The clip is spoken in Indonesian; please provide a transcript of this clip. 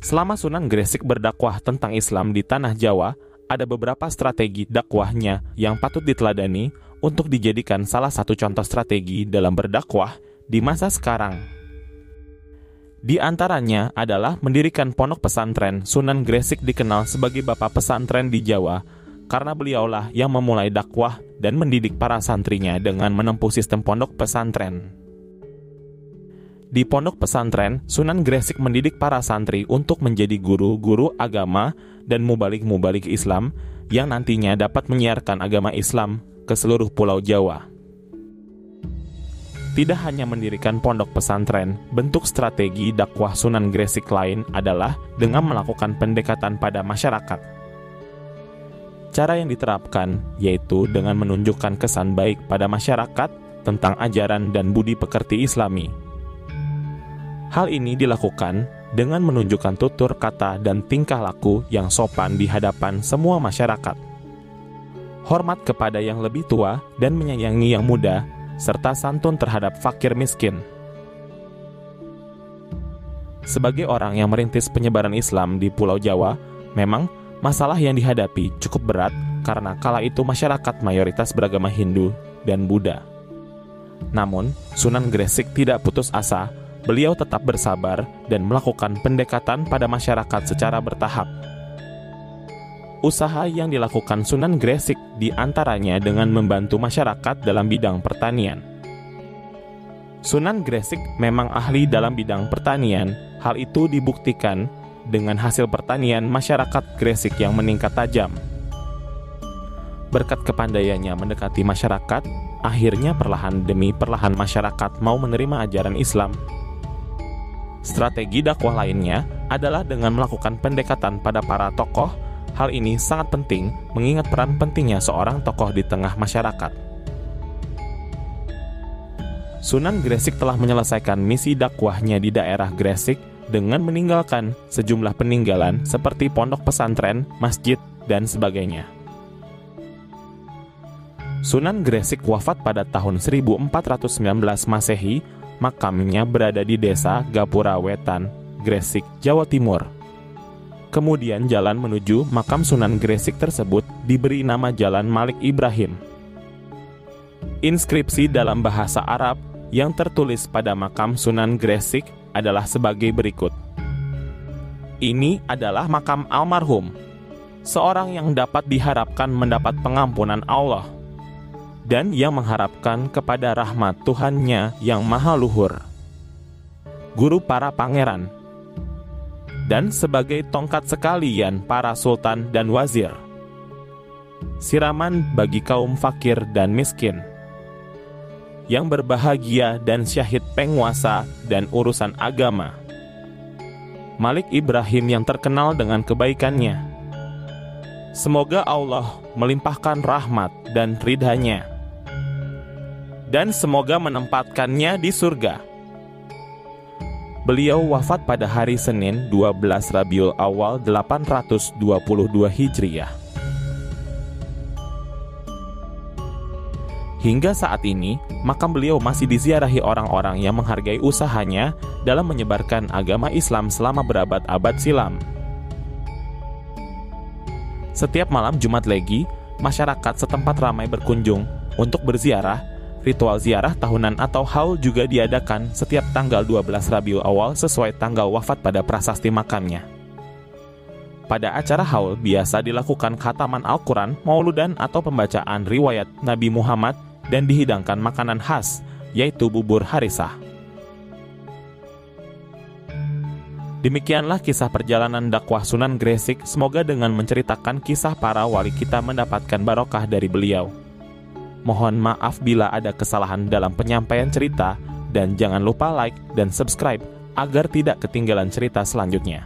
Selama Sunan Gresik berdakwah tentang Islam di tanah Jawa, ada beberapa strategi dakwahnya yang patut diteladani untuk dijadikan salah satu contoh strategi dalam berdakwah di masa sekarang. Di antaranya adalah mendirikan pondok pesantren. Sunan Gresik dikenal sebagai bapak pesantren di Jawa karena beliaulah yang memulai dakwah dan mendidik para santrinya dengan menempuh sistem pondok pesantren. Di pondok pesantren, Sunan Gresik mendidik para santri untuk menjadi guru-guru agama dan mubalik-mubalik Islam yang nantinya dapat menyiarkan agama Islam ke seluruh pulau Jawa. Tidak hanya mendirikan pondok pesantren, bentuk strategi dakwah Sunan Gresik lain adalah dengan melakukan pendekatan pada masyarakat. Cara yang diterapkan yaitu dengan menunjukkan kesan baik pada masyarakat tentang ajaran dan budi pekerti Islami. Hal ini dilakukan dengan menunjukkan tutur kata dan tingkah laku yang sopan di hadapan semua masyarakat. Hormat kepada yang lebih tua dan menyayangi yang muda, serta santun terhadap fakir miskin. Sebagai orang yang merintis penyebaran Islam di Pulau Jawa, memang masalah yang dihadapi cukup berat karena kala itu masyarakat mayoritas beragama Hindu dan Buddha. Namun, Sunan Gresik tidak putus asa. Beliau tetap bersabar dan melakukan pendekatan pada masyarakat secara bertahap. Usaha yang dilakukan Sunan Gresik diantaranya dengan membantu masyarakat dalam bidang pertanian. Sunan Gresik memang ahli dalam bidang pertanian. Hal itu dibuktikan dengan hasil pertanian masyarakat Gresik yang meningkat tajam. Berkat kepandaiannya mendekati masyarakat, akhirnya perlahan demi perlahan masyarakat mau menerima ajaran Islam. Strategi dakwah lainnya adalah dengan melakukan pendekatan pada para tokoh. Hal ini sangat penting mengingat peran pentingnya seorang tokoh di tengah masyarakat. Sunan Gresik telah menyelesaikan misi dakwahnya di daerah Gresik dengan meninggalkan sejumlah peninggalan seperti pondok pesantren, masjid, dan sebagainya. Sunan Gresik wafat pada tahun 1419 Masehi. Makamnya berada di desa Gapura Wetan, Gresik, Jawa Timur. Kemudian jalan menuju makam Sunan Gresik tersebut diberi nama Jalan Malik Ibrahim. Inskripsi dalam bahasa Arab yang tertulis pada makam Sunan Gresik adalah sebagai berikut. Ini adalah makam almarhum, seorang yang dapat diharapkan mendapat pengampunan Allah dan yang mengharapkan kepada rahmat Tuhannya yang maha luhur, guru para pangeran, dan sebagai tongkat sekalian para sultan dan wazir, siraman bagi kaum fakir dan miskin, yang berbahagia dan syahid penguasa dan urusan agama, Malik Ibrahim yang terkenal dengan kebaikannya. Semoga Allah melimpahkan rahmat dan ridhanya, dan semoga menempatkannya di surga. Beliau wafat pada hari Senin 12 Rabiul Awal 822 Hijriah. Hingga saat ini, makam beliau masih diziarahi orang-orang yang menghargai usahanya dalam menyebarkan agama Islam selama berabad-abad silam. Setiap malam Jumat Legi, masyarakat setempat ramai berkunjung untuk berziarah. Ritual ziarah tahunan atau haul juga diadakan setiap tanggal 12 Rabiul Awal sesuai tanggal wafat pada prasasti makamnya. Pada acara haul biasa dilakukan khataman Al-Quran, mauludan atau pembacaan riwayat Nabi Muhammad dan dihidangkan makanan khas, yaitu bubur harisah. Demikianlah kisah perjalanan dakwah Sunan Gresik. Semoga dengan menceritakan kisah para wali kita mendapatkan barokah dari beliau. Mohon maaf bila ada kesalahan dalam penyampaian cerita, dan jangan lupa like dan subscribe agar tidak ketinggalan cerita selanjutnya.